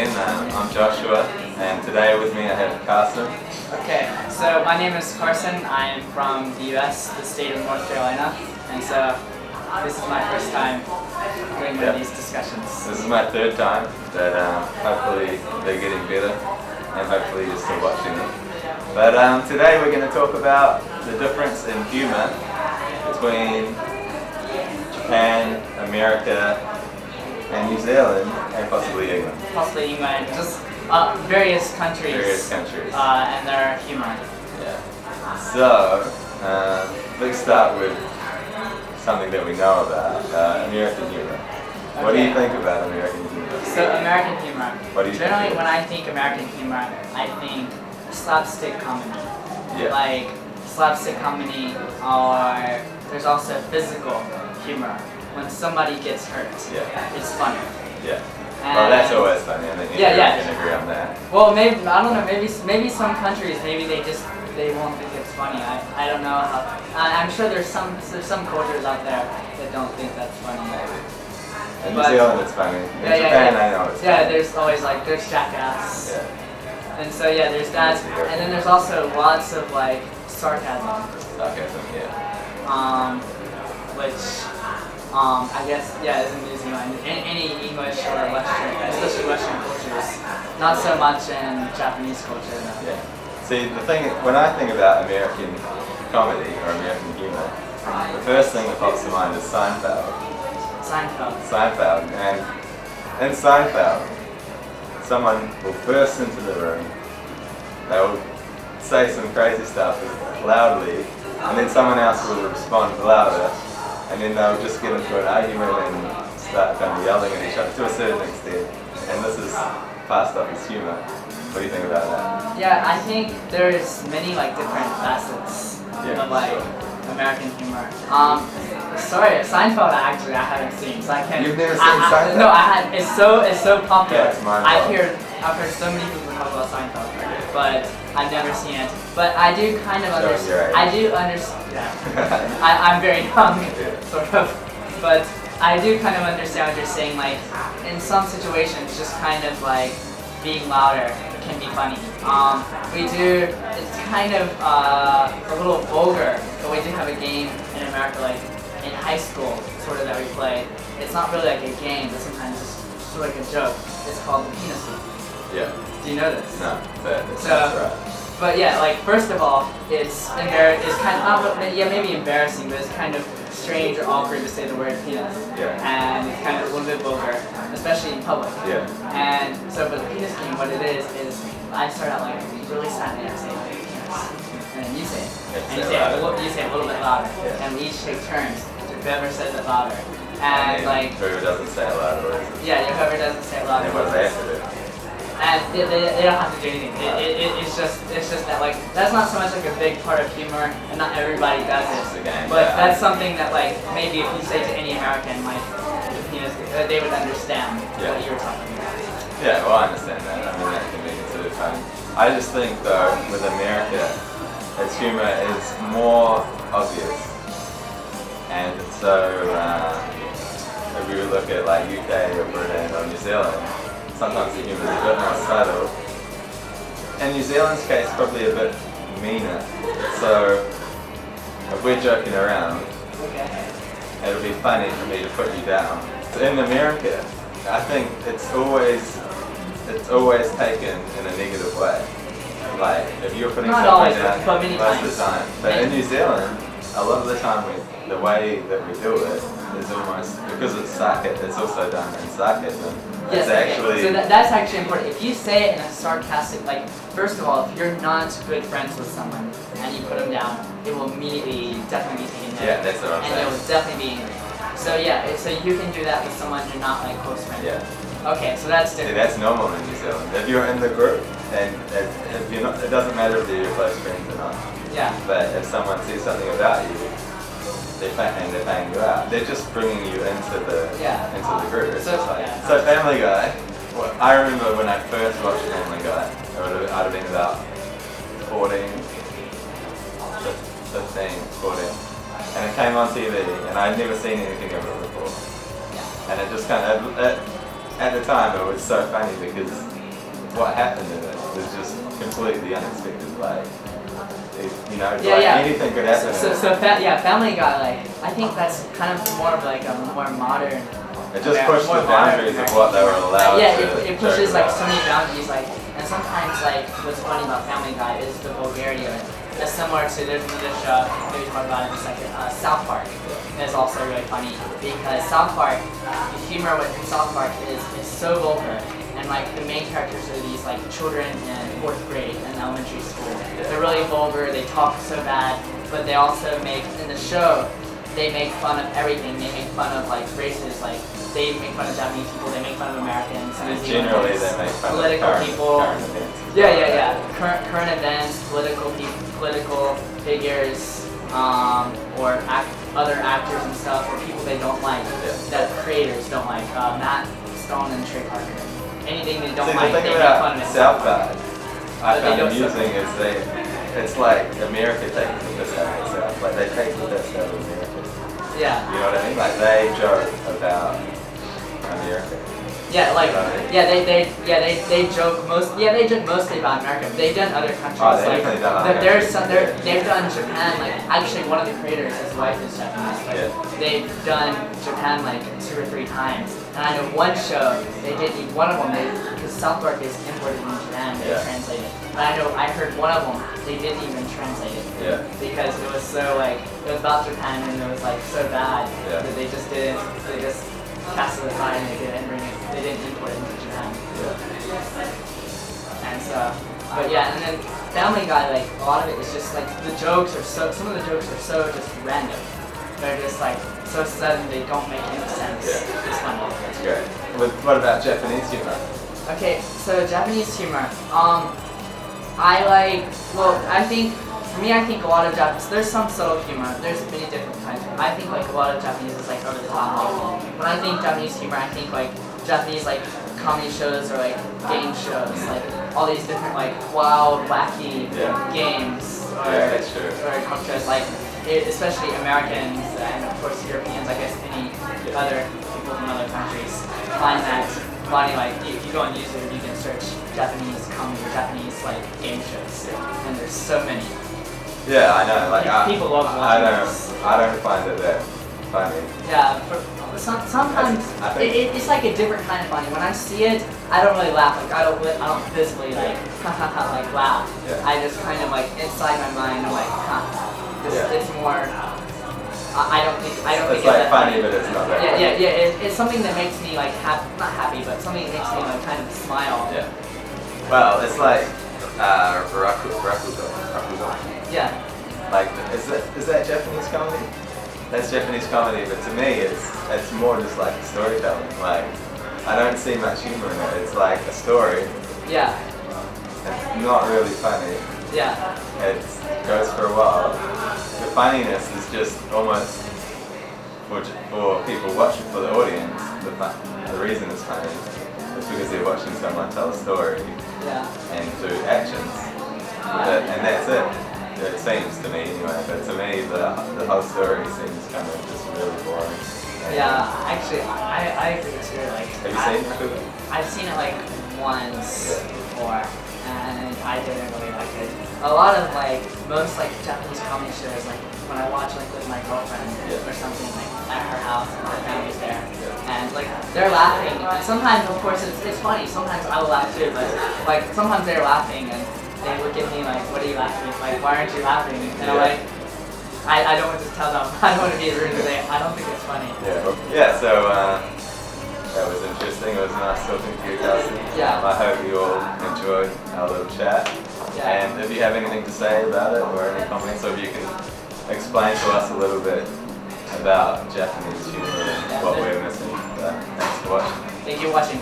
again. I'm Joshua, and today with me I have Carson. Okay, so my name is Carson. I am from the U.S., the state of North Carolina, and so this is my first time doing one of these discussions. This is my third time, but hopefully they're getting better, and hopefully you're still watching them. But today we're going to talk about the difference in humour between Japan, America, and New Zealand, and possibly England. Possibly England, just various countries. And their humour. Yeah. So, let's start with something that we know about, American humour. Okay. What do you think about American humour? So, American humour. What do you Generally, think? when I think American humour, I think slapstick comedy. Yeah. Like slapstick comedy, or there's also physical humour. When somebody gets hurt, it's funny. Yeah. Well, that's always funny. I think you can agree on that. Well, maybe I don't know. Maybe some countries, maybe they won't think it's funny. I don't know. I'm sure there's some cultures out there that don't think that's funny. In New Zealand, it's funny. In Japan, I know it's funny. Yeah, there's always like there's jackass. Yeah. And so there's that, and then there's also lots of like sarcasm. Sarcasm, yeah. Which. I guess, is in New Zealand. In any English or Western, especially Western cultures. Not so much in Japanese culture, though. Yeah. See, the thing, when I think about American comedy or American humour, the first thing that pops to mind is Seinfeld. Seinfeld. And in Seinfeld, someone will burst into the room, they will say some crazy stuff loudly, and then someone else will respond louder. And then they'll just get into an argument and start kind of yelling at each other to a certain extent. And this is passed off as humour. What do you think about that? Yeah, I think there's many like different facets of like American humour. Sorry, Seinfeld I haven't seen, so I can't. You've never seen Seinfeld? No, I had. It's so popular. Yeah, I've heard so many people talk about Seinfeld, but I've never seen it. But I do kind of understand. I do understand. Yeah. I'm very young, sort of. But I do kind of understand what you're saying. Like in some situations, just kind of like being louder can be funny. It's kind of a little vulgar, but we do have a game in America, like in high school, sort of that we play. It's not really like a game, but sometimes it's sort of like a joke. It's called the penis league. Yeah. Do you know this? No, that's right. But yeah, like first of all, it's kind of maybe embarrassing, but it's kind of strange or awkward to say the word penis. Yeah. And it's kind of a little bit vulgar, especially in public. Yeah. And so, but the penis game, what it is I start out like really sadly and say like, penis, and then you say it, and you say it a little bit louder, and we each take turns. Whoever says it louder, and like whoever doesn't say it louder. Whoever doesn't say it louder. And what they have to do. And they don't have to do anything. It's just that like that's not so much like a big part of humor, and not everybody does it. But that's something that like maybe if you say to any American like the penis, they would understand what you were talking about. Yeah, well I understand that. I mean that can be considered funny. I just think though with America, its humor is more obvious, and so if we look at like UK or Britain or New Zealand. Sometimes the humour is a bit more subtle. In New Zealand's case, probably a bit meaner. So, if we're joking around, it'll be funny for me to put you down. So in America, I think it's always taken in a negative way. Like, if you're putting someone down, most of the time. But in New Zealand, a lot of the time, the way that we do it is almost, because it's also done in sarcasm. Yes, so that's actually important. If you say it in a sarcastic, like, first of all, if you're not good friends with someone and you put them down, it will immediately definitely be taken down. Yeah, that's what I'm saying. And it will definitely be angry. So so you can do that with someone you're not like close friends with. Yeah. Okay, so that's different. See, that's normal in New Zealand. If you're in the group, and if you're not, it doesn't matter if you're close friends or not. Yeah. But if someone sees something about you, they're paying you out. They're just bringing you into the group. It's just like so Family Guy. Well, I remember when I first watched Family Guy. I'd have been about 14, 15, 14, and it came on TV, and I'd never seen anything of it before. And it just kind of, at the time, it was so funny because what happened in it was just completely unexpected. Like, anything could happen. Family Guy, like, I think that's kind of more of like a more modern. It just pushed the boundaries of what they were allowed to. It pushes like so many boundaries, like, and sometimes like what's funny about Family Guy is the vulgarity of it. It's similar to there's another show maybe talk about it in a second. South Park is also really funny because South Park, the humor with South Park is so vulgar, and like the main characters are these like children in 4th grade in elementary school. They're really vulgar. They talk so bad, but they also make in the show they make fun of everything. They make fun of like races, like they make fun of Japanese people. They make fun of Americans. And generally, they make fun political of people. Current events. Current events, political figures, or other actors and stuff, or people they don't like, that creators don't like. Matt Stone and Trey Parker. Anything they don't like, they make fun of it. South Park, I found amusing is it's like America taking the piss out of itself. Like they take the piss out of America. Yeah. You know what I mean? Like they joke about America. Yeah, like they joke mostly about America. They've done other countries. Oh, they've done they've done Japan. Like actually, one of the creators, his wife is Japanese. Like, they've done Japan like 2 or 3 times. And I know one show they did one of them because South Park is imported in Japan. They translate it. But I heard one of them they didn't even translate it. Yeah. Because it was so like it was about Japan and it was like so bad that they just didn't. They just cast it aside and they didn't bring it. They didn't import it into Japan. And so, but yeah, and then Family Guy, like a lot of it is just like the jokes are some of the jokes are so just random. They're just like so sudden they don't make any sense. It's funny. That's great. What about Japanese humor? Okay, so Japanese humor. For me, I think a lot of Japanese, there's some subtle humor, there's many different kinds. I think like a lot of Japanese is like over the top. Like, when I think Japanese humor, I think like Japanese like comedy shows or like game shows, like all these different like wild, wacky games or cultures, like especially Americans and of course Europeans, I guess any other people from other countries find that funny. Like if you go on YouTube, you can search Japanese comedy or Japanese like game shows, and there's so many. Yeah, I know. Like people love watching this. I don't find it that funny. Yeah, sometimes it's like a different kind of funny. When I see it, I don't really laugh. Like I don't visibly like like laugh. I just kind of like inside my mind, I'm like, it's more. I don't think it's like funny, but it's not that. It's something that makes me like not happy, but something that makes me like kind of smile. Yeah. Well, it's like rakugo. Yeah. Like, is that Japanese comedy? That's Japanese comedy, but to me, it's more just like storytelling. Like, I don't see much humor in it. It's like a story. Yeah. It's not really funny. Yeah. It goes for a while. The funniness is just almost for people watching, for the audience. The reason it's funny is because they're watching someone tell a story and do actions, and that's it. It seems to me anyway, but to me the whole story seems kind of just really boring. Yeah, actually, I agree too. Like, have you seen it? I've seen it like once before, and I didn't really like it. A lot of like most like Japanese comedy shows, like when I watch like with my girlfriend or something, like at her house, and her family's there, and like they're laughing. And sometimes, of course, it's funny. Sometimes I will laugh too, but like sometimes they're laughing and they look at me like, what are you laughing at? Like, why aren't you laughing? And I'm like, I don't want to tell them. I don't want to be rude and say, I don't think it's funny. So that was interesting. It was nice talking to you, Kelsey. I hope you all enjoyed our little chat. And if you have anything to say about it or any comments, or if you can explain to us a little bit about Japanese humor and what we're missing. Thanks for watching. Thank you for watching.